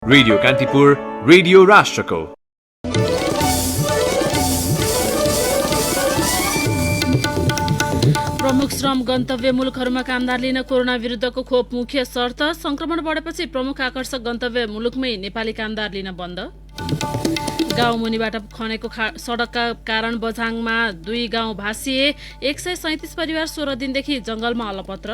Radio Kantipur, radio राष्ट्रको। प्रमुख श्रम गन्तव्य मुलुकहरूमा कामदार लिन कोरोना विरुद्धको खोप मुख्य शर्त। संक्रमण बढेपछि प्रमुख आकर्षक गन्तव्य मुलुकमै नेपाली कामदार लिन बन्द। गाउँ मुनिबाट खनेको सडकका कारण बझाङमा 2 गाउँ भासिए। 137 परिवार 16 दिनदेखि जंगलमा अलपत्र।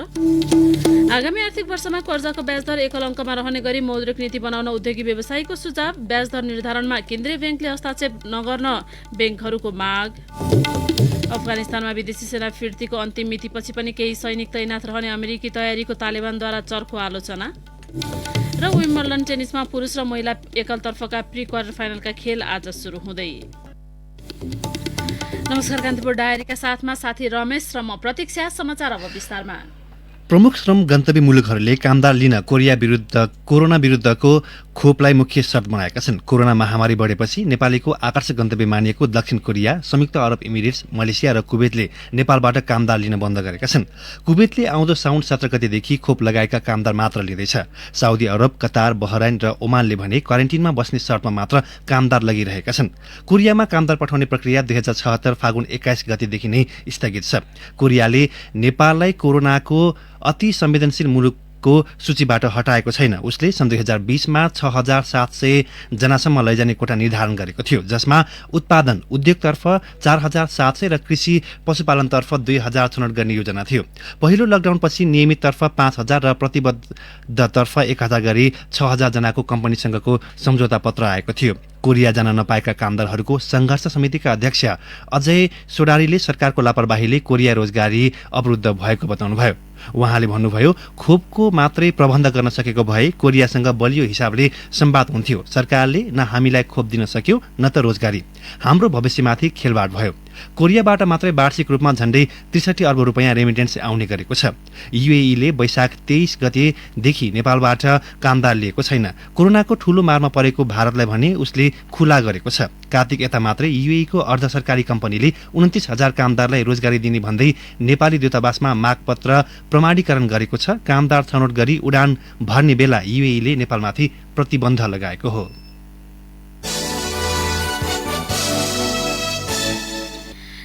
आगामी आर्थिक वर्षमा कर्जाको ब्याजदर एकल अङ्कमा रहने गरी मौद्रिक नीति बनाउन उद्योगी व्यवसायीको सुझाव। ब्याजदर निर्धारणमा केन्द्रीय ब्याङ्कले हस्तक्षेप नगर्न ब्याङ्कहरूको माग। अफगानिस्तानमा विदेशी सेना फिर्तीको अन्तिम मितिपछि पनि केही सैनिक तैनाथ रहने अमेरिकी तयारीको तालिबानद्वारा चर्को आलोचना। र विम्बल्डन टेनिसमा पुरुष र महिला एकलतर्फका प्री क्वार्टर फाइनलका खेल आज सुरु हुँदै। नमस्कार, कान्तिपुर डायरीका साथमा साथी रमेश र म प्रतीक्षा। समाचार अब विस्तारमा। प्रमुख श्रम गन्तव्य मुलुकहरूले कामदार लिन कोरोना विरुद्धको खोपलाई मुख्य शर्त बनाएका छन्। कोरोना महामारी बढेपछि नेपालीको आकर्षक गन्तव्य मानिएको दक्षिण कोरिया, संयुक्त अरब इमिरेट्स, मलेसिया र कुवेतले नेपालबाट कामदार लिन बन्द गरेका छन्। कुवेतले आउँदो साउन 17 गतेदेखि खोप लगाएका कामदार मात्र लिँदैछ। साउदी अरब, कतार, बहराइन र ओमानले भने क्वारेन्टिनमा बस्ने शर्तमा मात्र कामदार लगिरहेका छन्। कोरियामा कामदार पठाउने प्रक्रिया 2076 फागुन 21 गतेदेखि नै स्थगित छ। कोरियाले नेपाललाई कोरोनाको अति संवेदनशील मुलुकको सूचीबाट हटाएको छैन। उसले सन् 2020 मा 6700 जनासम्म लैजाने कोटा निर्धारण गरेको थियो, जसमा उत्पादन उद्योगतर्फ 4700 र कृषि पशुपालनतर्फ 2000 छनौट गर्ने योजना थियो। पहिलो लकडाउनपछि नियमिततर्फ 5000 र प्रतिबद्धतर्फ 1000 गरी 6000 जनाको कम्पनीसँगको सम्झौता पत्र आएको थियो। कोरिया जान नपाएका कामदारहरूको संघर्ष समितिका अध्यक्ष अजय सोडारीले सरकारको लापरवाहीले कोरिया रोजगारी अवरुद्ध भएको बताउनुभयो। उहाँले भन्नुभयो, खोपको मात्रै प्रबन्ध गर्न सकेको भए कोरियासँग बलियो हिसाबले संवाद हुन्थ्यो। सरकारले न हामीलाई खोप दिन सक्यो न त रोजगारी। हाम्रो भविष्यमाथि खेलवाड भयो। कोरियाबाट मात्रै वार्षिक रूपमा झण्डै 63 अर्ब रुपैयाँ रेमिटेन्स आउने गरेको छ। युएईले वैशाख 23 गतेदेखि नेपालबाट कामदार लिएको छैन। कोरोनाको ठूलो मारमा परेको भारतलाई भने उसले खुला गरेको छ। कार्तिक यता मात्रै युएईको अर्ध सरकारी कम्पनीले 29,000 कामदारलाई रोजगारी दिने भन्दै नेपाली दूतावासमा मागपत्र प्रमाणीकरण गरेको छ। कामदार छनौट गरी उडान भर्ने बेला युएईले नेपालमाथि प्रतिबन्ध लगाएको हो।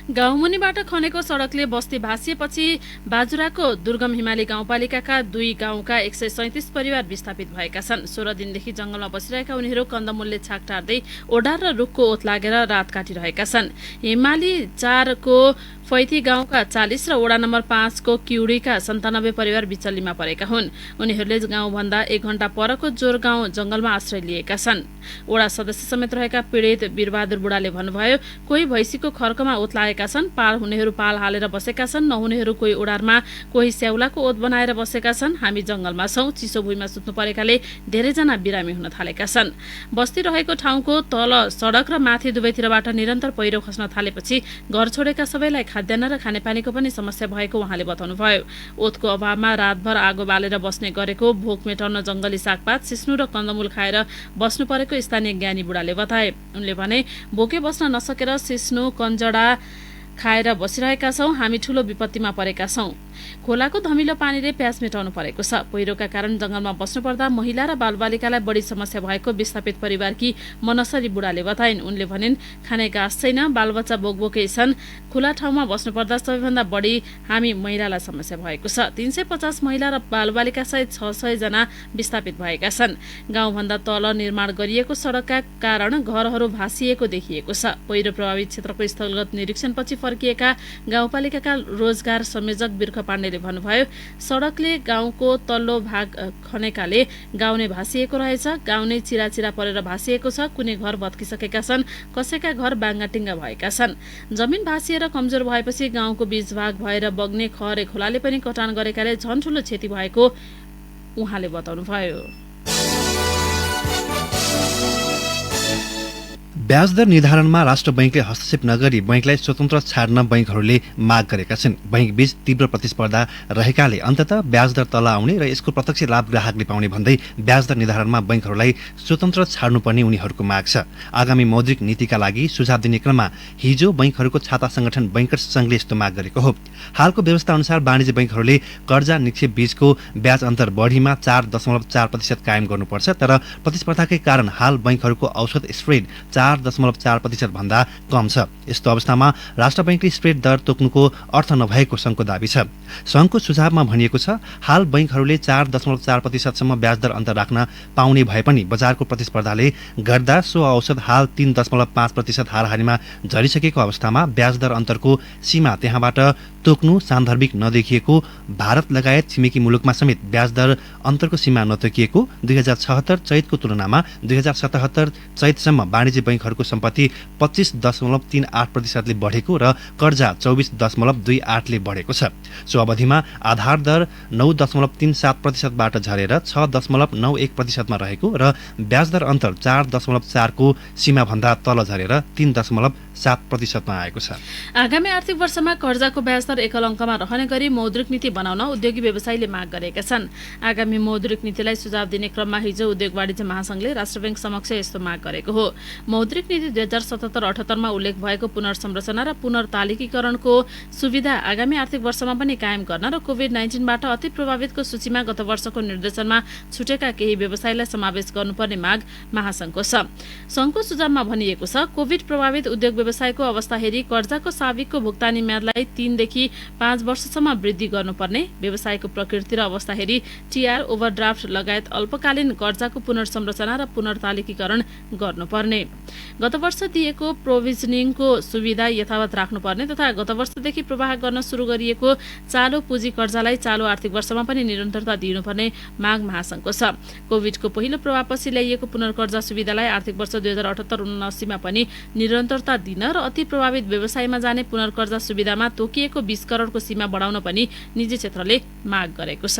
गाउँमुनिबाट खनेको सडकले बस्ती भासिएपछि बाजुराको दुर्गम हिमाली गाउँपालिकाका 2 गाउँका 137 परिवार विस्थापित भएका छन्। 16 दिनदेखि जंगलमा बसिरहेका उनीहरू कन्दमूलले छाक टार्दै ओडार र रुखको ओत लागेर रात काटिरहेका छन्। हिमाली 4 को फैती गाउँका 40 र वडा नम्बर 5 को किउडीका 97 परिवार बिचल्लीमा परेका हुन्। उनीहरूले गाउँभन्दा 1 घण्टा परको जोर गाउँ जंगलमा आश्रय लिएका छन्। वडा सदस्य समेत रहेका पीडित वीरबहादुर बुढाले भन्नुभयो, कोही भैँसीको खर्कमा ओत लागेका छन्, हुनेहरू पाल हालेर बसेका छन्, नहुनेहरू कोही ओडारमा, कोही स्याउलाको ओत बनाएर बसेका छन्। हामी जंगलमा छौं, चिसो भुइँमा सुत्नु परेकाले धेरैजना बिरामी हुन थालेका छन्। बस्ती रहेको ठाउँको तल सडक र माथि दुवैतिरबाट निरन्तर पहिरो खस्न थालेपछि घर छोडेका सबैलाई खाद्यान्न र खानेपानीको पनि समस्या भएको उहाँले बताउनुभयो। ओतको अभावमा रातभर आगो बालेर बस्ने गरेको, भोक मेटाउन जंगली सागपात, सिस्नु र कन्दमूल खाएर बस्नु परेको स्थानीय ज्ञानी बुढाले बताए। उनले भने, भोके बस्न नसकेर सिस्नु कञ्जडा खाएर बसिरहेका छौं, हामी ठूलो विपत्तिमा परेका छौं। खोलाको धमिलो पानीले प्यास मेटाउनु परेको छ। पहिरोका कारण जंगलमा बस्नु पर्दा महिला र बालबालिकालाई बढी समस्या भएको विस्थापित परिवारकी मनसरी बुढाले बताइन्। उनले भनिन्, खाने घाँस छैन, बालबच्चा बोकबोकै छन्। खुला ठाउँमा बस्नु पर्दा सबैभन्दा बढी हामी महिलालाई समस्या भएको छ। 350 महिला र बालबालिका सहित 600 जना विस्थापित भएका छन्। गाउँभन्दा तल निर्माण गरिएको सडकका कारण घरहरू भासिएको देखिएको छ। पहिरो प्रभावित क्षेत्रको स्थलगत निरीक्षणपछि फर्किएका गाउँपालिकाका रोजगार संयोजक बिर्ख पाण्डेले भन्नुभयो, सडकले गाउँको तल्लो भाग खनेकाले गाउँ नै भासिएको रहेछ। गाउँ नै चिराचिरा परेर भासिएको छ। कुनै घर भत्किसकेका छन्, कसैका घर बाङ्गाटिङ्गा भएका छन्। जमिन भासिएर कमजोर भएपछि गाउँको बीचभाग भएर बग्ने खहरे खोलाले पनि कटान गरेकाले झन ठूलो क्षति भएको उहाँले बताउनुभयो। ब्याजदर निर्धारणमा राष्ट्र बैंकले हस्तक्षेप नगरी बैंकलाई स्वतन्त्र छाड्न बैंकहरूले माग गरेका छन्। बैंकबीच तीव्र प्रतिस्पर्धा रहेकाले अन्ततः ब्याजदर तल आउने र यसको प्रत्यक्ष लाभ ग्राहकले पाउने भन्दै ब्याजदर निर्धारणमा बैंकहरूलाई स्वतन्त्र छाड्नुपर्ने उनीहरूको माग छ। आगामी मौद्रिक नीतिका लागि सुझाव दिने क्रममा हिजो बैंकहरूको छाता संगठन बैंकर्स संघले यस्तो माग गरेको हो। हालको व्यवस्था अनुसार वाणिज्य बैंकहरूले कर्जा निक्षेप बीचको ब्याज अन्तर बढीमा 4.4% कायम गर्नुपर्छ, तर प्रतिस्पर्धाकै कारण हाल बैंकहरूको औसत स्प्रेड 4.4% भन्दा कम छ। यस्तो अवस्थामा राष्ट्र बैंकले स्प्रेड दर तोक्नुको अर्थ नभएको संघको दाबी छ। संघको सुझावमा भनिएको छ, हाल बैंकहरूले 4.4% सम्म ब्याजदर अन्तर राख्न पाउने भए पनि बजारको प्रतिस्पर्धाले गर्दा सो औसत हाल 3.5% हाराहारीमा झरिसकेको अवस्थामा ब्याजदर अन्तरको सीमा त्यहाँबाट तोक्नु सान्दर्भिक नदेखिएको, भारत लगायत छिमेकी मुलुकमा समेत ब्याजदर अन्तरको सीमा नतोकिएको, 2076 चैतको तुलनामा 2077 चैतसम्म वाणिज्य बैंकहरूको सम्पत्ति 25.38% ले बढेको र कर्जा 24.28% ले बढेको छ। सो अवधिमा आधार दर 9.37% बाट झरेर 6.91% मा रहेको र ब्याजदर अन्तर 4.4 को सीमाभन्दा तल झरेर 3.7% मा आएको छ। आगामी आर्थिक वर्षमा कर्जाको ब्याजदर एकल अङ्कमा रहने गरी मौद्रिक नीति बनाउन उद्योगी व्यवसायीले माग गरेका छन्। आगामी मौद्रिक नीतिलाई सुझाव दिने क्रममा हिजो उद्योग वाणिज्य महासंघले राष्ट्र बैंक समक्ष यस्तो माग गरेको हो। मौद्रिक नीति 2077-78 मा उल्लेख भएको पुनर्संरचना र पुनर्तालिकीकरणको सुविधा आगामी आर्थिक वर्षमा पनि कायम गर्न र कोभिड-19 बाट अति प्रभावितको सूचीमा गत वर्षको निर्देशनमा छुटेका केही व्यवसायीलाई समावेश गर्नुपर्ने माग महासंघको छ। संघको सुझावमा भनिएको छ, कोभिड प्रभावित उद्योग व्यवसायको अवस्था हेरी कर्जाको साविकको भुक्तानी म्यादलाई 3 देखि 5 वर्षसम्म वृद्धि गर्नुपर्ने, व्यवसायको प्रकृति र अवस्था हेरी टीआर, ओभरड्राफ्ट लगायत अल्पकालीन कर्जाको पुनर्संरचना र पुनर्तालिकीकरण गर्नुपर्ने, गत वर्ष दिएको प्रोभिजनिङको सुविधा यथावत राख्नुपर्ने तथा गत वर्षदेखि प्रवाह गर्न सुरु गरिएको चालु पुँजी कर्जालाई चालु आर्थिक वर्षमा पनि निरन्तरता दिनुपर्ने माग महासंघको छ। कोभिडको पहिलो प्रभावपछि ल्याइएको पुनर्कर्जा सुविधालाई आर्थिक वर्ष 2078-79 मा पनि निरन्तरता दिन र अति प्रभावित व्यवसायमा जाने पुनर्कर्जा सुविधामा तोकिएको 20 करोडको सीमा बढाउन पनि निजी क्षेत्रले माग गरेको छ।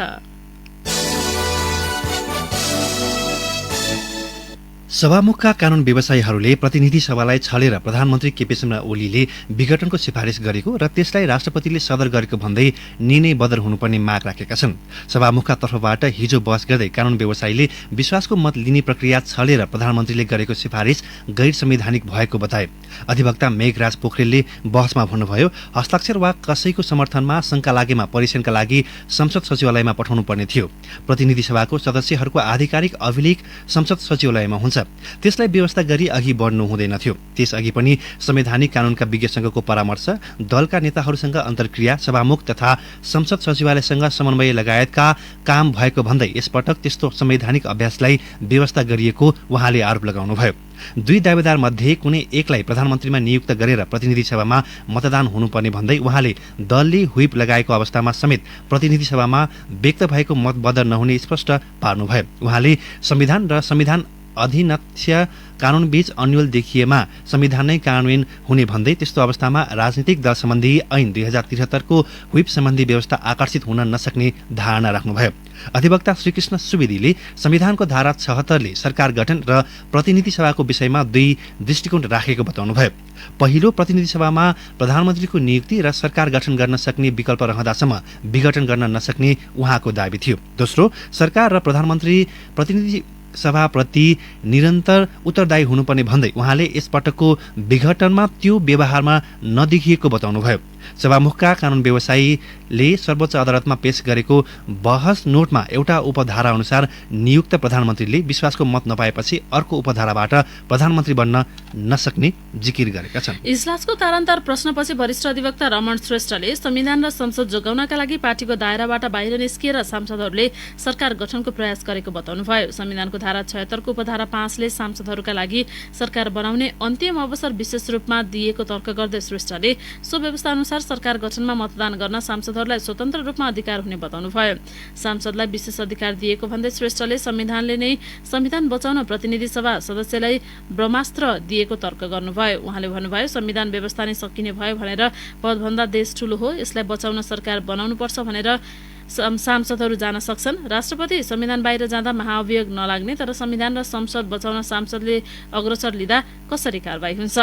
सभामुखका कानून व्यवसायीहरूले प्रतिनिधि सभालाई छलेर प्रधानमन्त्री केपी शर्मा ओलीले विघटनको सिफारिस गरेको र त्यसलाई राष्ट्रपतिले सदर गरेको भन्दै निर्णय बदर हुनुपर्ने माग राखेका छन्। सभामुखका तर्फबाट हिजो बहस गर्दै कानून व्यवसायीले विश्वासको मत लिने प्रक्रिया छलेर प्रधानमन्त्रीले गरेको सिफारिस गैर संवैधानिक भएको बताए। अधिवक्ता मेघराज पोखरेलले बहसमा भन्नुभयो, हस्ताक्षर वा कसैको समर्थनमा शंका लागेमा परीक्षणका लागि संसद सचिवालयमा पठाउनु पर्ने थियो। प्रतिनिधि सभाको सदस्यहरूको आधिकारिक अभिलेख संसद सचिवालयमा हुन्छ, त्यसलाई व्यवस्था गरी अघि बढ्नु हुँदैनथ्यो। त्यसअघि पनि संवैधानिक कानूनका विज्ञसँगको परामर्श, दलका नेताहरूसँग अन्तर्क्रिया, सभामुख तथा संसद सचिवालयसँग समन्वय लगायतका काम भएको भन्दै यसपटक त्यस्तो संवैधानिक अभ्यासलाई व्यवस्था गरिएको उहाँले आरोप लगाउनुभयो। दुई दावेदार मध्ये कुनै एकलाई प्रधानमन्त्रीमा नियुक्त गरेर प्रतिनिधि सभामा मतदान हुनुपर्ने भन्दै उहाँले दलले व्हिप लगाएको अवस्थामा समेत प्रतिनिधि सभामा व्यक्त भएको मत बदर नहुने स्पष्ट पार्नुभयो। उहाँले संविधान र संविधान अधिनक्ष कानूनबीच अन्यल देखिएमा संविधान नै कार्यान्वयन हुने भन्दै त्यस्तो अवस्थामा राजनीतिक दल सम्बन्धी ऐन 2073 को व्हिप सम्बन्धी व्यवस्था आकर्षित हुन नसक्ने धारणा राख्नुभयो। अधिवक्ता श्रीकृष्ण सुवेदीले संविधानको धारा 76 ले सरकार गठन र प्रतिनिधि सभाको विषयमा दुई दृष्टिकोण राखेको बताउनुभयो। पहिलो, प्रतिनिधि सभामा प्रधानमन्त्रीको नियुक्ति र सरकार गठन गर्न सक्ने विकल्प रहँदासम्म विघटन गर्न नसक्ने उहाँको दाबी थियो। दोस्रो, सरकार र प्रधानमन्त्री प्रतिनिधि सभाप्रति निरन्तर उत्तरदायी हुनुपर्ने भन्दै उहाँले यसपटकको विघटनमा त्यो व्यवहारमा नदेखिएको बताउनुभयो। सभामुखका कानून व्यवसायीले सर्वोच्च अदालतमा पेश गरेको बहस नोटमा एउटा उपधारा अनुसार नियुक्त प्रधानमन्त्रीले विश्वासको मत नपाएपछि अर्को उपधाराबाट प्रधानमन्त्री बन्न नसक्ने जिकिर गरेका छन्। इजलासको तारान्तार प्रश्नपछि वरिष्ठ अधिवक्ता रमण श्रेष्ठले संविधान र संसद जोगाउनका लागि पार्टीको दायराबाट बाहिर निस्किएर सांसदहरूले सरकार गठनको प्रयास गरेको बताउनुभयो। संविधानको धारा 76 को उपधारा 5 ले सांसदहरूका लागि सरकार बनाउने अन्तिम अवसर विशेष रूपमा दिएको तर्क गर्दै श्रेष्ठले सो व्यवस्था अनुसार सरकार गठनमा मतदान गर्न सांसदहरूलाई स्वतन्त्र रूपमा अधिकार हुने बताउनुभयो। सांसदलाई विशेष अधिकार दिएको भन्दै श्रेष्ठले संविधानले नै संविधान बचाउन प्रतिनिधि सभा सदस्यलाई ब्रह्मास्त्र दिएको तर्क गर्नुभयो। उहाँले भन्नुभयो, संविधान व्यवस्था नै सकिने भयो भनेर पदभन्दा देश ठूलो हो, यसलाई बचाउन सरकार बनाउनुपर्छ भनेर सांसदहरू जान सक्छन्। राष्ट्रपति संविधान बाहिर जाँदा महाअभियोग नलाग्ने, तर संविधान र संसद बचाउन सांसदले अग्रसर लिँदा कसरी कारबाही हुन्छ?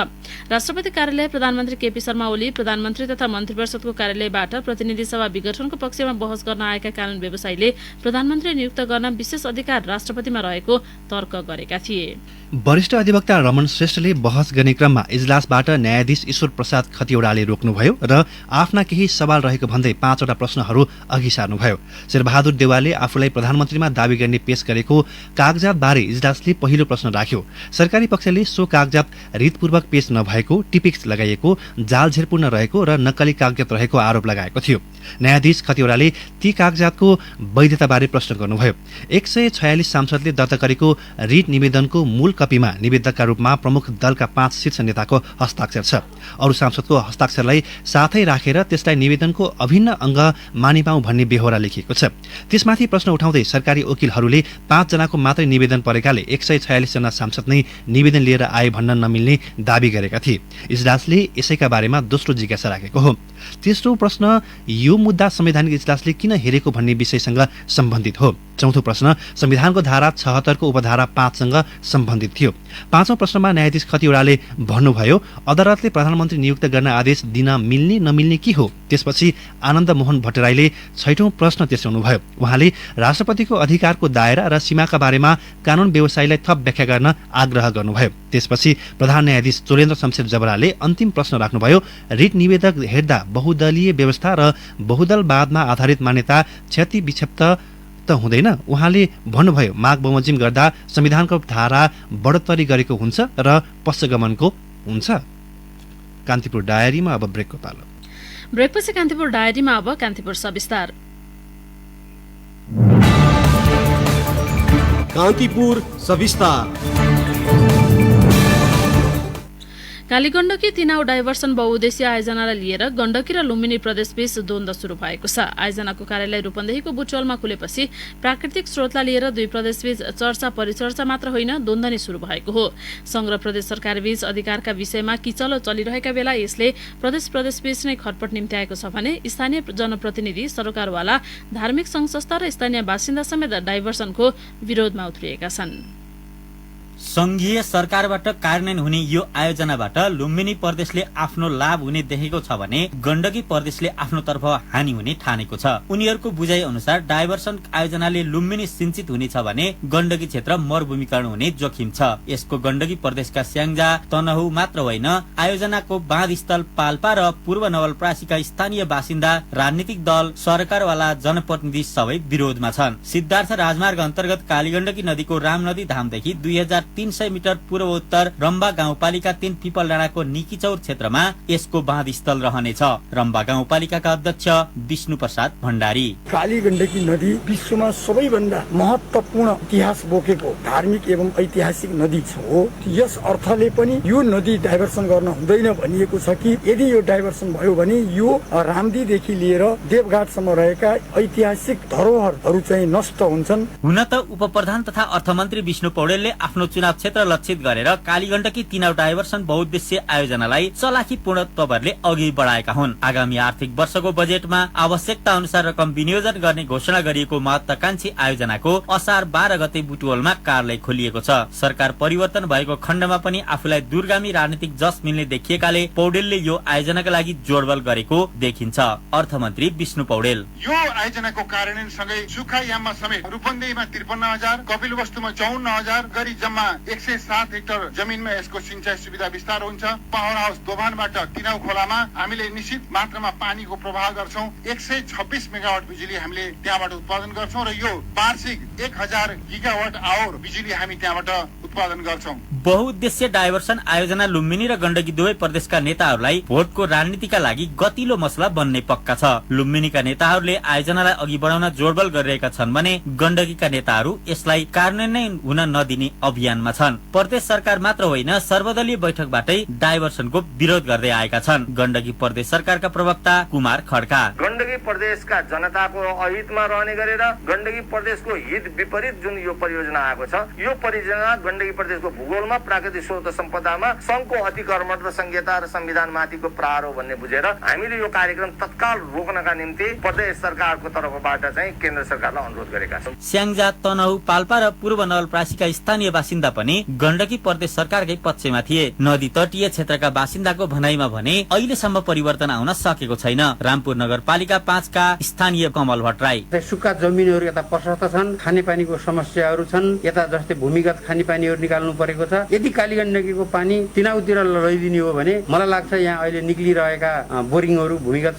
राष्ट्रपति कार्यालय प्रधानमन्त्री केपी शर्मा ओली प्रधानमन्त्री तथा मन्त्रीपरिषदको कार्यालयबाट प्रतिनिधि सभा विघटनको पक्षमा बहस गर्न आएका कानून व्यवसायीले प्रधानमन्त्री नियुक्त गर्न विशेष अधिकार राष्ट्रपतिमा रहेको तर्क गरेका थिए। वरिष्ठ अधिवक्ता रमण श्रेष्ठले बहस गर्ने क्रममा इजलासबाट न्यायाधीश ईश्वर प्रसाद खतिवड़ाले रोक्नुभयो र आफ्ना केही सवाल रहेको भन्दै 5 वटा प्रश्नहरू अघि सार्नुभयो। शेरबहादुर देउवाले आफूलाई प्रधानमन्त्रीमा दावी गर्ने पेश गरेको कागजातबारे इजलासले पहिलो प्रश्न राख्यो। सरकारी पक्षले सो कागजात रितपूर्वक पेश नभएको, टिपिक्स लगाइएको, जालझेरपूर्ण रहेको र नक्कली कागजात रहेको आरोप लगाएको थियो। न्यायाधीश खतिवड़ाले ती कागजातको वैधताबारे प्रश्न गर्नुभयो। 146 सांसदले दर्ता गरेको रिट निवेदनको मूल कपीमा निवेदकका रूपमा प्रमुख दलका 5 शीर्ष नेताको हस्ताक्षर छ। अरू सांसदको हस्ताक्षरलाई साथै राखेर त्यसलाई निवेदनको अभिन्न अङ्ग मानिपाऊ भन्ने बेहोरा लेखिएको छ। त्यसमाथि प्रश्न उठाउँदै सरकारी वकिलहरूले 5 जनाको मात्रै निवेदन परेकाले 146 जना सांसद नै निवेदन लिएर आए भन्न नमिल्ने दावी गरेका थिए। इजलासले यसैका बारेमा दोस्रो जिज्ञासा राखेको हो। तेस्रो प्रश्न यो मुद्दा संवैधानिक इजलासले किन हेरेको भन्ने विषयसँग सम्बन्धित हो। चौथो प्रश्न संविधानको धारा 76 को उपधारा 5 सँग सम्बन्धित थियो। पाँचौं प्रश्नमा न्यायाधीश खतिवड़ाले भन्नुभयो अदालतले प्रधानमन्त्री नियुक्त गर्न आदेश दिन मिल्ने नमिल्ने के हो। त्यसपछि आनन्द मोहन भट्टराईले 6औं प्रश्न तेर्स्याउनुभयो। उहाँले राष्ट्रपतिको अधिकारको दायरा र सीमाका बारेमा कानून व्यवसायीलाई थप व्याख्या गर्न आग्रह गर्नुभयो। त्यसपछि प्रधान न्यायाधीश चोरेन्द्र शमशेर जबराले अन्तिम प्रश्न राख्नुभयो। रिट निवेदक हेर्दा बहुदलीय व्यवस्था र बहुदलवादमा आधारित मान्यता क्षति विक्षेप्त त हुँदैन। उहाँले भन्नुभयो माग बमोजिम गर्दा संविधानको धारा बढोत्तरी गरेको हुन्छ र पश्चगमनको हुन्छ। कान्तिपुर डायरीमा अब ब्रेकको पालो। ब्रेकपछि कान्तिपुर डायरीमा अब कान्तिपुर सविस्तार। कान्तिपुर सविस्तार। कालीगण्डकी तिनाउ डाइभर्सन बहुउद्देश्य आयोजनालाई लिएर गण्डकी र लुम्बिनी प्रदेशबीच द्वन्द्व शुरू भएको छ। आयोजनाको कार्यालय रूपन्देहीको बुटवलमा खुलेपछि प्राकृतिक स्रोतलाई लिएर दुई प्रदेशबीच चर्चा परिचर्चा मात्र होइन, द्वन्द्व नै शुरू भएको हो। संघ र प्रदेश सरकारबीच अधिकारका विषयमा किचलो चलिरहेका बेला यसले प्रदेशबीच नै खटपट निम्त्याएको छ भने स्थानीय जनप्रतिनिधि, सरकारवाला, धार्मिक संघ संस्था र स्थानीय बासिन्दा समेत डाइभर्सनको विरोधमा उत्रिएका छन्। संघीय सरकारबाट कार्यान्वयन हुने यो आयोजनाबाट लुम्बिनी प्रदेशले आफ्नो लाभ हुने देखेको छ भने गण्डकी प्रदेशले आफ्नो तर्फ हानि हुने ठानेको छ। उनीहरूको बुझाइ अनुसार डाइभर्सन आयोजनाले लुम्बिनी सिंचित हुनेछ भने गण्डकी क्षेत्र मरुभूमिकरण हुने जोखिम छ। यसको गण्डकी प्रदेशका स्याङ्जा, तनहु मात्र होइन, आयोजनाको बाँधस्थल पाल्पा र पूर्व नवलपरासीका स्थानीय बासिन्दा, राजनीतिक दल, सरकारवाला, जनप्रतिनिधि सबै विरोधमा छन्। सिद्धार्थ राजमार्ग अन्तर्गत कालीगण्डकी नदीको रामनदी धामदेखि 2300 मिटर पूर्व उत्तर रम्बा गाउँपालिका 3 पिपल डाँडाको निकीचौर क्षेत्रमा यसको बाँधस्थल रहनेछ। रम्बा गाउँपालिकाका अध्यक्ष विष्णु प्रसाद भण्डारी कालीगण्डकी नदी विश्वमा सबैभन्दा महत्वपूर्ण इतिहास बोकेको धार्मिक एवं ऐतिहासिक नदी हो। यस अर्थले पनि यो नदी डाइभर्सन गर्न हुँदैन भनिएको छ कि यदि यो डाइभर्सन भयो भने यो रामदीदेखि लिएर देवघाटसम्म रहेका ऐतिहासिक धरोहरहरू चाहिँ नष्ट हुन्छन्। हुन त उपप्रधान तथा अर्थमन्त्री विष्णु पौडेलले आफ्नो चुनाव क्षेत्र लक्षित गरेर कालीगण्डकी तिनाउ डाइभर्सन बहुउद्देश्य आयोजनालाई चलाखीपूर्ण तवरले अघि बढाएका हुन्। आगामी आर्थिक वर्षको बजेटमा आवश्यकता अनुसार रकम विनियोजन गर्ने घोषणा गरिएको महत्वाकांक्षी आयोजनाको असार 12 गते बुटवलमा कार्यालय खोलिएको छ। सरकार परिवर्तन भएको खण्डमा पनि आफूलाई दूरगामी राजनीतिक जस मिल्ने देखिएकाले पौडेलले यो आयोजनाका लागि जोडबल गरेको देखिन्छ। अर्थमन्त्री विष्णु पौडेल यो आयोजनाको कार्यान्वयन सँगै सुखायाममा समेत रूपन्देहीमा 53,000, कपिलवस्तुमा 54,000 गरी जम्मा 107 हेक्टर जमिनमा यसको सिंचाइ सुविधा विस्तार हुन्छ। पावर हाउस दोभानबाट तिनाउ खोलामा हामीले निश्चित मात्रामा पानीको प्रवाह गर्छौं। 126 मेगावाट बिजुली हामीले त्यहाँबाट उत्पादन गर्छौं र यो वार्षिक 1000 गिगावाट आवर बिजुली हामी त्यहाँबाट उत्पादन गर्छौं। बहुउद्देश्य डाइभर्सन आयोजना लुम्बिनी र गण्डकी दुवै प्रदेशका नेताहरूलाई भोटको राजनीतिका लागि गतिलो मसला बन्ने पक्का छ। लुम्बिनीका नेताहरूले आयोजनालाई अघि बढाउन जोडबल गरिरहेका छन् भने गण्डकीका नेताहरू यसलाई कार्यान्वयन हुन नदिने अभियान अभियानमा छन्। प्रदेश सरकार मात्र होइन, सर्वदलीय बैठकबाटै डाइभर्सनको विरोध गर्दै आएका छन्। गण्डकी प्रदेश सरकारका प्रवक्ता कुमार खड्का, गण्डकी प्रदेशका जनताको अहितमा रहने गरेर गण्डकी प्रदेशको हित विपरीत जुन यो परियोजना आएको छ, यो परियोजना गण्डकी प्रदेशको भूगोलमा, प्राकृतिक स्रोत सम्पदामा संघको अतिक्रमण र संहिता र संविधानमाथिको प्रहार हो भन्ने बुझेर हामीले यो कार्यक्रम तत्काल रोक्नका निम्ति प्रदेश सरकारको तर्फबाट चाहिँ केन्द्र सरकारलाई अनुरोध गरेका छौँ। स्याङ्जा, तनहु, पाल्पा र पूर्व नवलपरासीका स्थानीय बासिन्दा पनि गण्डकी प्रदेश सरकारकै पक्षमा थिए। नदी तटीय क्षेत्रका बासिन्दाको भनाइमा भने अहिलेसम्म परिवर्तन आउन सकेको छैन। रामपुर नगरपालिका 5 का स्थानीय कमल भट्टराई, सुक्खा जमिनहरू यता प्रशस्त छन्, खानेपानीको समस्याहरू छन्, यता जस्तै भूमिगत खानेपानीहरू निकाल्नु परेको छ। यदि कालीगण्डकीको पानी तिनाउतिर लैदिने हो भने मलाई लाग्छ यहाँ अहिले निक्लिरहेका बोरिङहरू भूमिगत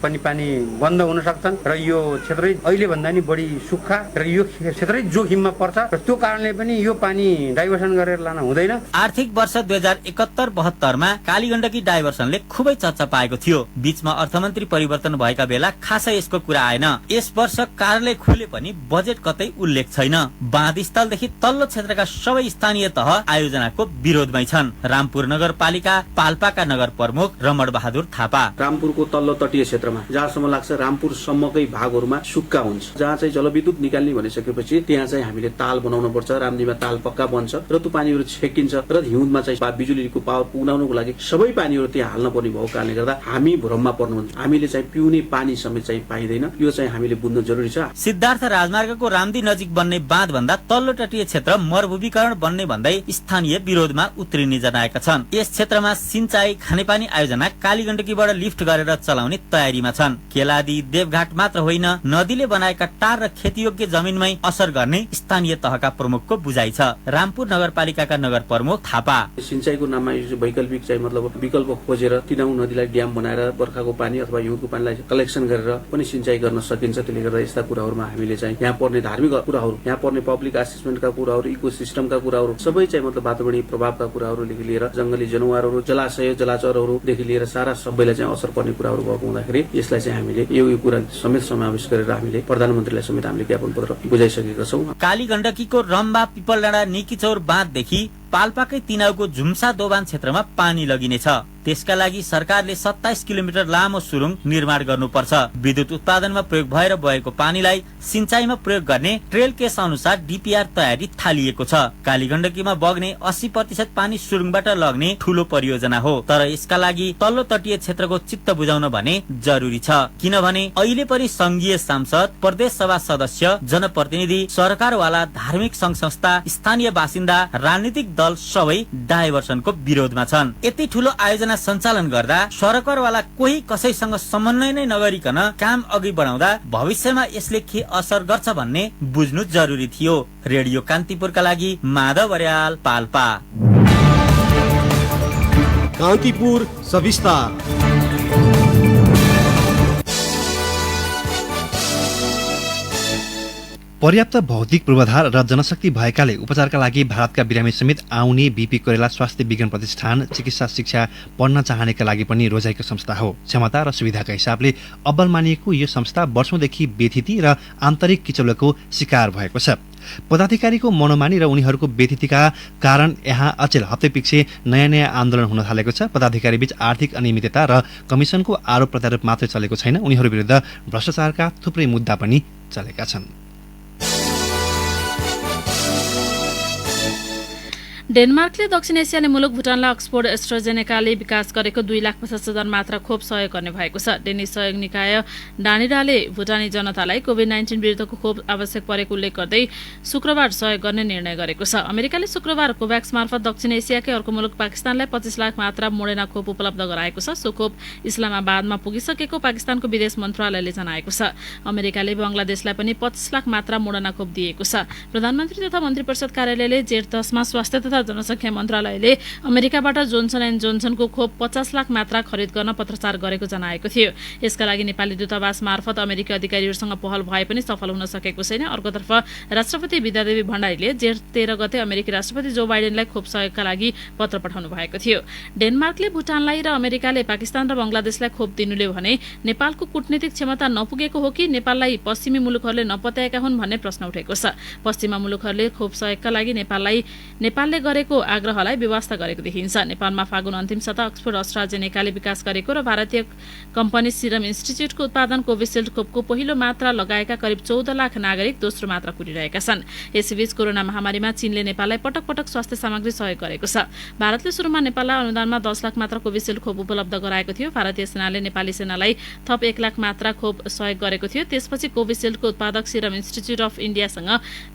पनि पानी बन्द हुन सक्छन् र यो क्षेत्रै अहिले भन्दा नि बढी सुक्खा र यो क्षेत्रै जोखिममा पर्छ र त्यो कारणले पनि यो पानी डाइभर्सन गरेर लान हुँदैन। आर्थिक वर्ष 2071-72 मा कालीगण्डकी डाइभर्सनले खुबै चर्चा पाएको थियो। बीचमा अर्थमन्त्री परिवर्तन भएका बेला खासै यसको कुरा आएन। यस वर्ष कार्यालय खुले पनि बजेट कतै उल्लेख छैन। बाँधस्थलदेखि तल्लो क्षेत्रका सबै स्थानीय तह आयोजनाको विरोधमै छन्। रामपुर नगरपालिका पाल्पाका नगर प्रमुख रमण बहादुर थापा, रामपुरको तल्लो तटीय क्षेत्रमा जहाँसम्म लाग्छ रामपुर सम्मकै भागहरूमा सुक्खा हुन्छ, जहाँ चाहिँ जलविद्युत निकाल्ने भनिसकेपछि त्यहाँ चाहिँ हामीले ताल बनाउनु पर्छ। रामदीमा ताल पक्का बन्छ र त्यो पानीहरू छेकिन्छ र हिउँदमा चाहिँ बिजुलीको पावर पुर्याउनको लागि सबै पानीहरू त्यहाँ हाल्न पर्ने भएको कारणले गर्दा हामी भ्रममा पर्नुहुन्छ। हामीले चाहिँ पिउने पानी समेत चाहिँ पाइँदैन। यो चाहिँ हामीले बुझ्न जरुरी छ। सिद्धार्थ राजमार्गको रामदी नजिक बन्ने बाँध भन्दा तल्लो तटीय क्षेत्र मरुभूमिकरण बन्ने भन्दै स्थानीय विरोधमा उत्रिने जनाएका छन्। यस क्षेत्रमा सिंचाई खानेपानी आयोजना कालीगण्डकीबाट लिफ्ट गरेर चलाउने तयारीमा छन्। केलादी देवघाट मात्र होइन, नदीले बनाएका टार र खेतीयोग्य जमिनमै असर गर्ने स्थानीय तहका प्रमुखको बुझाइ छ। रामपुर नगरपालिकाका नगर प्रमुख थापा, सिंचाईको नाममा वैकल्पिक चाहिँ मतलब विकल्प खोजेर तिनाउ नदीलाई ड्याम बनाएर बर्खाको पानी अथवा हिउँदको पानीलाई कलेक्सन गरेर पनि सिंचाई गर्न सकिन्छ। त्यसले गर्दा यस्ता कुराहरूमा हामीले चाहिँ यहाँ पर्ने धार्मिक कुराहरू, यहाँ पर्ने पब्लिक असेसमेन्टका कुराहरू, इकोसिस्टमका कुराहरू, सबै चाहिँ मतलब वातावरणीय प्रभावका कुराहरूदेखि लिएर जंगली जनावरहरू, जलाशय, जलाचरहरूदेखि लिएर सारा सबैलाई चाहिँ असर पर्ने कुराहरू भएको हुँदाखेरि यसलाई चाहिँ हामीले यो कुरा समेत समावेश गरेर हामीले प्रधानमन्त्रीलाई समेत हामीले ज्ञापन पत्र बुझाइसकेका छौँ। कालीगण्डकीको रम्बा पिपलडाँडा निकीचौर बाँधदेखि पाल्पाकै तिनाउको झुम्सा दोबान क्षेत्रमा पानी लगिनेछ। त्यसका लागि सरकारले 27 किलोमिटर लामो सुरुङ निर्माण गर्नुपर्छ। विद्युत उत्पादनमा प्रयोग भएर बगेको पानीलाई सिंचाईमा प्रयोग गर्ने ट्रेल केस अनुसार डीपीआर तयारी थालिएको छ। कालीगण्डकीमा बग्ने 80% पानी सुरुङबाट लग्ने ठूलो परियोजना हो, तर यसका लागि तल्लो तटीय क्षेत्रको चित्त बुझाउन भने जरुरी छ। किनभने अहिले पनि संघीय सांसद, प्रदेश सभा सदस्य, जनप्रतिनिधि, सरकारवाला, धार्मिक संघ संस्था, स्थानीय बासिन्दा, राजनीतिक दल सबै डाइभर्सनको विरोधमा छन्। यति ठूलो आयोजना सञ्चालन गर्दा सरकारवाला कोही कसैसँग समन्वय नै नगरिकन काम अघि बढाउँदा भविष्यमा यसले के असर गर्छ भन्ने बुझ्नु जरुरी थियो। रेडियो कान्तिपुरका लागि माधव अर्याल, पाल्पा। कान्तिपुर सविस्तार। पर्याप्त भौतिक पूर्वाधार र जनशक्ति भएकाले उपचारका लागि भारतका बिरामी समेत आउने बीपी कोइराला स्वास्थ्य विज्ञान प्रतिष्ठान चिकित्सा शिक्षा पढ्न चाहनेका लागि पनि रोजाइको संस्था हो। क्षमता र सुविधाका हिसाबले अब्बल मानिएको यो संस्था वर्षौंदेखि बेथिति र आन्तरिक किचौलको शिकार भएको छ। पदाधिकारीको मनोमानी र उनीहरूको बेथितिका कारण यहाँ अचेल हप्तैपिच्छे नयाँ आन्दोलन हुन थालेको छ। पदाधिकारीबीच आर्थिक अनियमितता र कमिसनको आरोप प्रत्यारोप मात्रै चलेको छैन, उनीहरू विरुद्ध भ्रष्टाचारका थुप्रै मुद्दा पनि चलेका छन्। डेनमार्कले दक्षिण एसियाली मुलुक भुटानलाई अक्सफोर्ड एस्ट्राजेनेकाले विकास गरेको 2,50,000 मात्रा खोप सहयोग गर्ने भएको छ। डेनिस सहयोग निकाय डानिडाले भुटानी जनतालाई कोभिड-19 विरुद्धको खोप आवश्यक परेको उल्लेख गर्दै शुक्रबार सहयोग गर्ने निर्णय गरेको छ। अमेरिकाले शुक्रबार कोभ्याक्स मार्फत दक्षिण एसियाकै अर्को मुलुक पाकिस्तानलाई 25 लाख मात्रा मोडेना खोप उपलब्ध गराएको छ। सो खोप इस्लामाबादमा पुगिसकेको पाकिस्तानको विदेश मन्त्रालयले जनाएको छ। अमेरिकाले बंगलादेशलाई पनि 25 लाख मात्रा मोडेना खोप दिएको छ। प्रधानमन्त्री तथा मन्त्री परिषद कार्यालयले जेठ 10 मा स्वास्थ्य तथा तथा जनसङ्ख्या मन्त्रालयले अमेरिकाबाट जोन्सन एन्ड जोन्सनको खोप 50 लाख मात्रा खरिद गर्न पत्रचार गरेको जनाएको थियो। यसका लागि नेपाली दूतावास मार्फत अमेरिकी अधिकारीहरूसँग पहल भए पनि सफल हुन सकेको छैन। अर्कोतर्फ राष्ट्रपति विद्यादेवी भण्डारीले जेठ 13 गते अमेरिकी राष्ट्रपति जो बाइडेनलाई खोप सहयोगका लागि पत्र पठाउनु भएको थियो। डेनमार्कले भुटानलाई र अमेरिकाले पाकिस्तान र बंगलादेशलाई खोप दिनुले भने नेपालको कूटनीतिक क्षमता नपुगेको हो कि नेपाललाई पश्चिमी मुलुकहरूले नपत्याएका हुन् भन्ने प्रश्न उठेको छ। पश्चिमा मुलुकहरूले खोप सहयोगका लागि नेपालले गरेको आग्रहलाई व्यवस्था गरेको देखिन्छ। नेपालमा फागुन अन्तिम सता अक्सफोर्ड अस्ट्राजेनेकाले विकास गरेको र भारतीय कम्पनी सिरम इन्स्टिच्युटको उत्पादन कोभिसिल्ड खोपको पहिलो मात्रा लगाएका करिब 14 लाख नागरिक दोस्रो मात्रा कुरिरहेका छन्। यसैबीच कोरोना महामारीमा चीनले नेपाललाई पटक पटक स्वास्थ्य सामग्री सहयोग गरेको छ। भारतले सुरुमा नेपाललाई अनुदानमा 10 लाख मात्रा कोभिसिल्ड खोप उपलब्ध गराएको थियो। भारतीय सेनाले नेपाली सेनालाई थप 1 लाख मात्रा खोप सहयोग गरेको थियो। त्यसपछि कोभिसिल्डको उत्पादक सिरम इन्स्टिच्युट अफ इन्डियासँग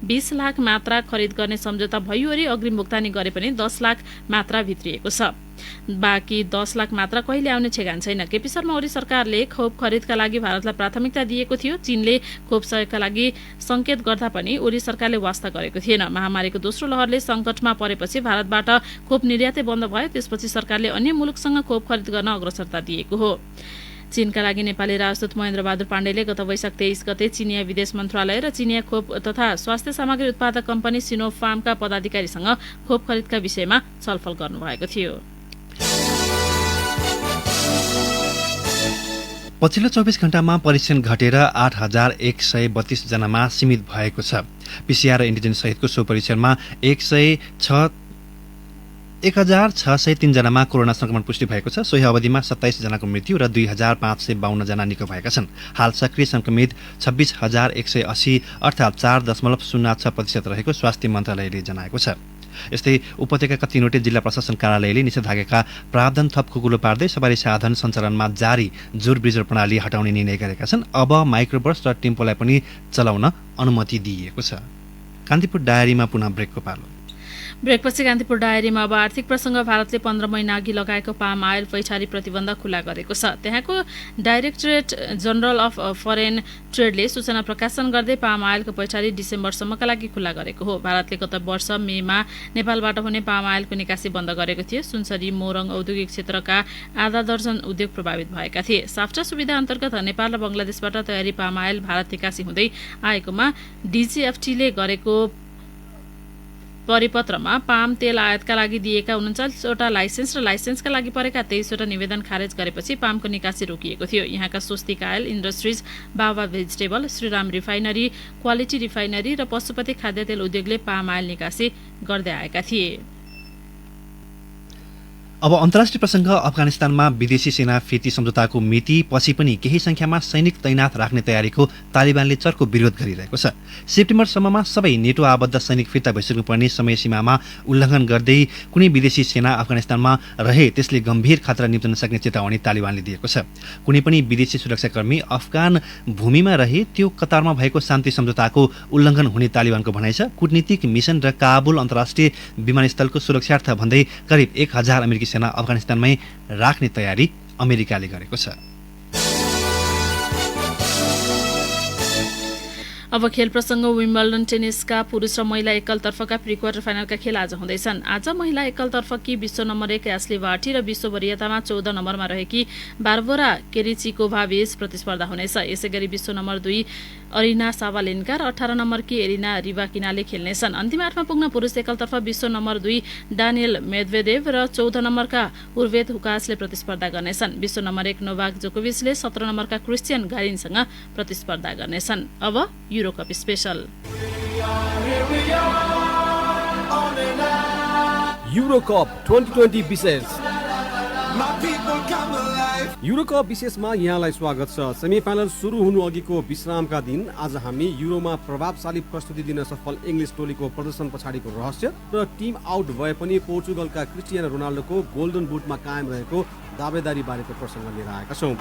20 लाख मात्रा खरिद गर्ने सम्झौता भयो र अग्रिम भुक्तानी गरे पनि 10 लाख मात्रा भित्रिएको छ। बाँकी 10 लाख मात्रा कहिले आउने ठेगान छैन। केपी शर्मा ओली सरकारले खोप खरिदका लागि भारतलाई प्राथमिकता दिएको थियो। चीनले खोप सहयोगका लागि संकेत गर्दा पनि ओली सरकारले वास्ता गरेको थिएन। महामारीको दोस्रो लहरले संकटमा परेपछि भारतबाट खोप निर्यातै बन्द भयो। त्यसपछि सरकारले अन्य मुलुकसँग खोप खरिद गर्न अग्रसरता दिएको हो। चीनका लागि नेपाली राजदूत महेन्द्र बहादुर पाण्डेले गत वैशाख 23 गते चिनिया विदेश मन्त्रालय र चिनिया खोप तथा स्वास्थ्य सामग्री उत्पादक कम्पनी सिनोफार्मका पदाधिकारीसँग खोप खरिदका विषयमा छलफल गर्नुभएको थियो। पछिल्लो 24 घण्टामा परीक्षण घटेर 8,132 जनामा सीमित भएको छ। पीसीआर र एन्टिजेन सहितको सो परीक्षणमा 1,603 जनामा कोरोना संक्रमण पुष्टि भएको छ। सोही अवधिमा 27 जनाको मृत्यु र 2,552 जना निको भएका छन्। हाल सक्रिय संक्रमित 26,180 अर्थात् 4.06% रहेको स्वास्थ्य मन्त्रालयले जनाएको छ। यस्तै उपत्यकाका 3वटै जिल्ला प्रशासन कार्यालयले निषेधाज्ञाका प्रावधान थप खुकुलो पार्दै सवारी साधन सञ्चालनमा जारी जोर ब्रिजर प्रणाली हटाउने निर्णय गरेका छन्। अब माइक्रोबस र टेम्पोलाई पनि चलाउन अनुमति दिइएको छ। कान्तिपुर डायरीमा पुनः ब्रेकको पालो। ब्रेकपछि कान्तिपुर डायरीमा अब आर्थिक प्रसङ्ग। भारतले 15 महिना अघि लगाएको पाम आयल पैठारी प्रतिबन्ध खुला गरेको छ। त्यहाँको डाइरेक्टरेट जनरल अफ फरेन ट्रेडले सूचना प्रकाशन गर्दै पाम आयलको पैठारी डिसेम्बरसम्मका लागि खुला गरेको हो। भारतले गत वर्ष मेमा नेपालबाट हुने पाम आयलको निकासी बन्द गरेको थियो। सुनसरी मोरङ औद्योगिक क्षेत्रका आधा दर्जन उद्योग प्रभावित भएका थिए। साफ्टा सुविधा अन्तर्गत नेपाल र बंगलादेशबाट तयारी पाम आयल भारत निकासी हुँदै आएकोमा डीजीएफटीले गरेको परिपत्रमा पाम तेल आयातका लागि दिएका 39वटा लाइसेन्स र लाइसेन्सका लागि परेका 23वटा निवेदन खारेज गरेपछि पामको निकासी रोकिएको थियो। यहाँका स्वस्तिक आयल इन्डस्ट्रिज, बाबा vegetable, Shriram refinery, quality refinery र पशुपति खाद्य तेल उद्योगले पाम आयल निकासी गर्दै आएका थिए। अब अन्तर्राष्ट्रिय प्रसङ्ग। अफगानिस्तानमा विदेशी सेना फिर्ती सम्झौताको मिति पछि पनि केही संख्यामा सैनिक तैनाथ राख्ने तयारीको तालिबानले चर्को विरोध गरिरहेको छ। सेप्टेम्बरसम्ममा सबै नेटो आबद्ध सैनिक फिर्ता भइसक्नुपर्ने समय सीमामा उल्लङ्घन गर्दै कुनै विदेशी सेना अफगानिस्तानमा रहे त्यसले गम्भीर खतरा निम्त्याउन सक्ने चेतावनी तालिबानले दिएको छ। कुनै पनि विदेशी सुरक्षाकर्मी अफगान भूमिमा रहे त्यो कतारमा भएको शान्ति सम्झौताको उल्लङ्घन हुने तालिबानको भनाइ छ। कूटनीतिक मिसन र काबुल अन्तर्राष्ट्रिय विमानस्थलको सुरक्षार्थ भन्दै करिब 1,000 अमेरिकी सेना अफगानिस्तानमै राख्ने तयारी अमेरिकाले गरेको छ। अब खेल प्रसङ्ग। विम्बल्डन टेनिसका पुरुष र महिला एकलतर्फका प्री क्वार्टर फाइनलका खेल आज हुँदैछन्। आज महिला एकलतर्फकी विश्व नम्बर 1 एस्ली बार्टी र विश्व वरियतामा 14 नम्बरमा रहेकी बार्बोरा केरिचिकोभा बीच प्रतिस्पर्धा हुनेछ। यसैगरी विश्व नम्बर 2 अरिना साबालेन्का र 18 नम्बरकी एरिना रिबाकिनाले खेल्नेछन्। अन्तिम 8मा पुग्न पुरुष एकलतर्फ विश्व नम्बर 2 डानियल मेदवेदेव र 14 नम्बरका उर्वेत हुकासले प्रतिस्पर्धा गर्नेछन्। विश्व नम्बर 1 नोभाक जोकोभिचले 17 नम्बरका क्रिस्टियन गारिनसँग प्रतिस्पर्धा गर्नेछन्। अब युरोकप स्पेशल। युरोकप 2020 विशेष। युरोकप विशेषमा यहाँलाई स्वागत छ। सेमिफाइनल सुरु हुनु अघिको विश्रामका दिन आज हामी युरोमा प्रभावशाली प्रस्तुति दिन सफल इङ्ग्लिस टोलीको प्रदर्शन पछाडिको रहस्य र टिम आउट भए पनि पोर्चुगलका क्रिस्टियानो रोनाल्डोको गोल्डन बुटमा कायम रहेको दावेदारी बारेको प्रसङ्ग लिएर आएका छौँ।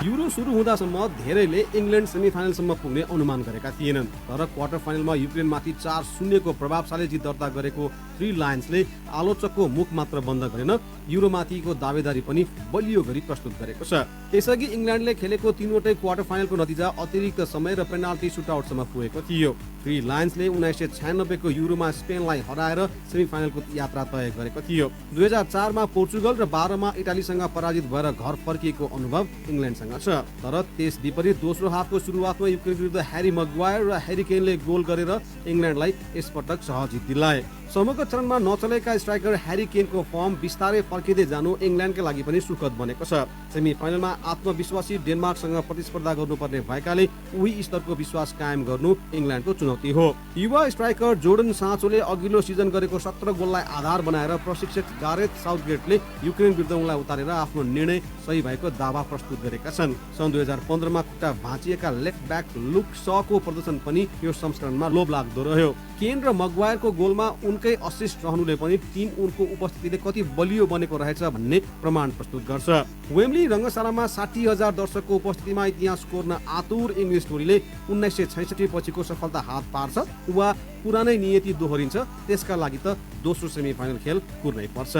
युरो सुरु हुँदासम्म धेरैले इङ्ल्यान्ड सेमिफाइनलसम्म पुग्ने अनुमान गरेका थिएनन्, तर क्वार्टर फाइनलमा युक्रेनमाथि 4-0 को प्रभावशाली जित दर्ता गरेको थ्री लायन्सले आलोचकको मुख मात्र बन्द गरेन, युरोमाथिको दावेदारी पनि बलियो गरी प्रस्तुत गरेको छ। यसअघि इङ्ल्यान्डले खेलेको 3वटै क्वार्टर फाइनलको नतिजा अतिरिक्त समय र पेनाल्टी सुटआउटसम्म पुगेको थियो। थ्री लायन्सले 1996 को युरोमा स्पेनलाई हराएर सेमिफाइनलको यात्रा तय गरेको थियो। 2004 मा पोर्चुगल र 12 मा इटालीसँग पराजित भएर घर फर्किएको अनुभव इङ्ल्यान्डसँग छ। तर त्यस विपरीत दोस्रो हाफको सुरुवातमा युक्रेन विरुद्ध ह्यारी मग्वायर र ह्यारी केनले गोल गरेर इङ्ल्यान्डलाई यसपटक सहज जित दिलाए। समग्र चरणमा नचलेका स्ट्राइकर ह्यारी केनको फर्म बिस्तारै फर्किँदै जानु इङ्ल्यान्डका लागि पनि सुखद बनेको छ। सेमिफाइनलमा आत्मविश्वासी डेनमार्कसँग प्रतिस्पर्धा गर्नुपर्ने भएकाले उही स्तरको विश्वास कायम गर्नु इङ्ल्यान्डको चुनौती हो। युवा स्ट्राइकर जोर्डन साँचोले अघिल्लो सिजन गरेको 17 गोललाई आधार बनाएर प्रशिक्षक गारेथ साउथगेटले युक्रेन विरुद्ध उनलाई उतारेर आफ्नो निर्णय सही भएको दावा प्रस्तुत गरेका छन्। सन् 2015 मा खुट्टा भाँचिएका लेफ्ट ब्याक लुक सको प्रदर्शन पनि यो संस्करणमा लोभलाग्दो रह्यो। केन र मग्वायरको गोलमा उनकै असिस्ट रहनुले पनि टिम उनको उपस्थितिले कति बलियो बनेको रहेछ भन्ने प्रमाण प्रस्तुत गर्छ। वेम्बली रङ्गशालामा 60,000 दर्शकको उपस्थितिमा इतिहास कोर्न आतुर इङ्ग्लिस टोलीले 1966 पछिको सफलता हात पार्छ वा पुरानै नियति दोहोरिन्छ, त्यसका लागि त दोस्रो सेमिफाइनल खेल कुर्नै पर्छ।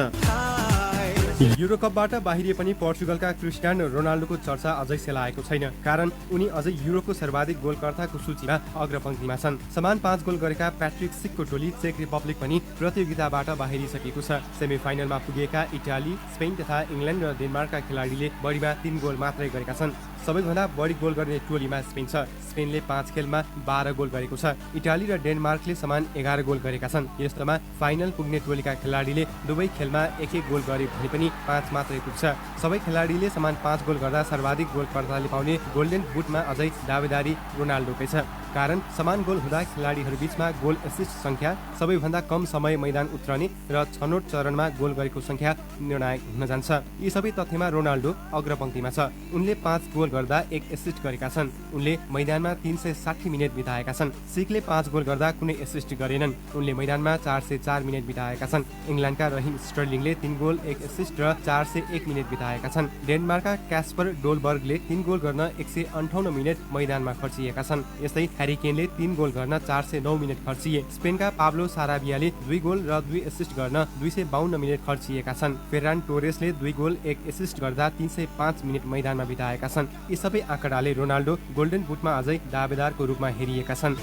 युरोकपबाट बाहिरिए पनि पोर्चुगलका क्रिस्टियानो रोनाल्डोको चर्चा अझै सेलाएको छैन, कारण उनी अझै युरोको सर्वाधिक गोलकर्ताको सूचीमा अग्रपङ्क्तिमा छन्। समान 5 गोल गरेका प्याट्रिक सिकको टोली चेक रिपब्लिक पनि प्रतियोगिताबाट बाहिरिसकेको छ। सेमिफाइनलमा पुगेका इटाली, स्पेन तथा इङ्ल्यान्ड र डेनमार्कका खेलाडीले बढीमा 3 गोल मात्रै गरेका छन्। सबैभन्दा बढी गोल गर्ने टोलीमा स्पेन छ। स्पेनले 5 खेलमा 12 गोल गरेको छ। इटाली र डेनमार्कले समान 11 गोल गरेका छन्। यस्तोमा फाइनल पुग्ने टोलीका खेलाडीले दुवै खेलमा 1-1 गोल गरे भने पनि 5 मात्रै पुग्छ। सबै खेलाडीले समान 5 गोल गर्दा सर्वाधिक गोलकर्ताले पाउने गोल्डन बुटमा अझै दावेदारी रोनाल्डोकै छ, कारण समान गोल हुँदा खेलाडीहरू बीचमा गोल एसिस्ट संख्या, सबैभन्दा कम समय मैदान उत्रने र छनौट चरणमा गोल गरेको संख्या निर्णायक हुन जान्छ। यी सबै तथ्यमा रोनाल्डो अग्रपङ्क्तिमा छ। उनले 5 गोल गर्दा 1 एसिस्ट गरेका छन्। उनले मैदानमा 360 मिनेट बिताएका छन्। सिकले 5 गोल गर्दा कुनै एसिस्ट गरेनन्। उनले मैदानमा 404 मिनेट बिताएका छन्। इङ्ल्यान्डका रहिम स्टर्लिङले 3 गोल 1 एसिस्ट र 401 मिनेट बिताएका छन्। डेनमार्कका क्यास्पर डोलबर्गले 3 गोल गर्न 158 मिनेट मैदानमा खर्चिएका छन्। यस्तै ह्यारी केनले 3 गोल गर्न 409 मिनेट खर्चिए। स्पेनका पाब्लो साराबियाले 2 गोल र 2 एसिस्ट गर्न 252 मिनेट खर्चिएका छन्। फेर्रान टोरेसले 2 गोल 1 एसिस्ट गर्दा 305 मिनेट मैदानमा बिताएका छन्। यी सबै आँकडाले रोनाल्डो गोल्डन बुटमा अझै दावेदारको रूपमा हेरिएका छन्।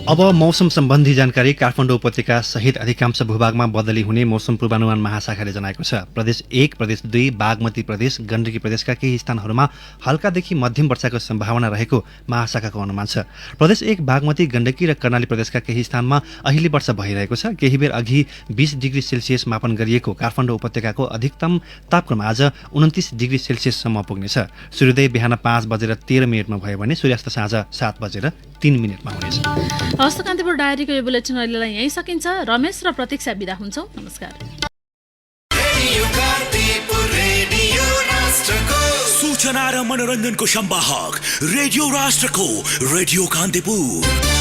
अब मौसम सम्बन्धी जानकारी। काठमाडौँ उपत्यका सहित अधिकांश भूभागमा बदली हुने मौसम पूर्वानुमान महाशाखाले जनाएको छ। प्रदेश 1, प्रदेश 2, बागमती प्रदेश, गण्डकी प्रदेशका केही स्थानहरूमा हल्कादेखि मध्यम वर्षाको सम्भावना रहेको महाशाखाको अनुमान छ। प्रदेश 1, बागमती, गण्डकी र कर्णाली प्रदेशका केही स्थानमा अहिले वर्षा भइरहेको छ। केही बेर अघि 20 डिग्री सेल्सियस मापन गरिएको काठमाडौँ उपत्यकाको अधिकतम तापक्रम आज 29 डिग्री सेल्सियससम्म पुग्नेछ। सूर्योदय बिहान 5:13 भयो भने सूर्यास्त साँझ 7:03 हुनेछ। हस्त कान्तिपुर डायरीको यो बुलेटिन अहिलेलाई यहीँ सकिन्छ। रमेश र प्रतीक्षा बिदा हुन्छौँ। नमस्कार। सूचना र मनोरञ्जनको सम्वाहक रेडियो राष्ट्रको रेडियो कान्तिपुर।